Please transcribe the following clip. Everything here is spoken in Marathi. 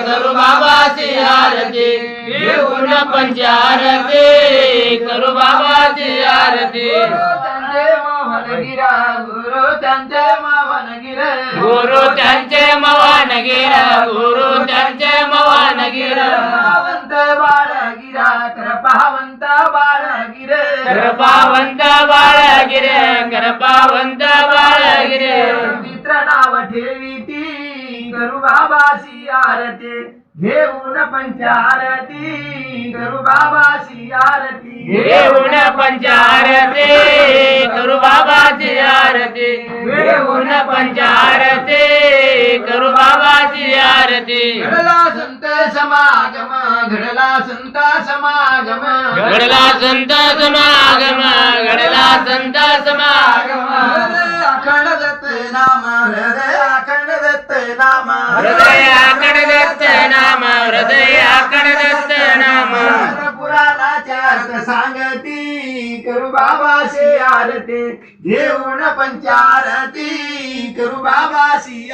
करू बाबाची आरती घेऊन पंचारती करू बाबाची आरती गुरु त्यांचे मवन गिर गुरु त्यांचे मवन गिर गुरु त्यांचे मवन गिर कृपावंत बाळगिरा कृपावंत बाळगिरे कृपावंत बाळगिरे कृपावंत बाळगिरे मित्र नाव ठेवीती करू बाबाची आरती घेऊन पंचारती करू बाबाची आरती घेऊन पंचारती करू बाबाची आरती घेऊन पंचारती करू बाबाची आरती घडला संत समागम घडला संत समागम घडला संत समागम घडला संत समागम अखंड दत्त नाम हृदय अखंड दत्त नाम हृदय आकड दत्त नाम हृदय आकड दत्त नाम पुराणाच्या अर्थ सांगती करू बाबाशी आरती घेऊन पंचारती करू बाबाशी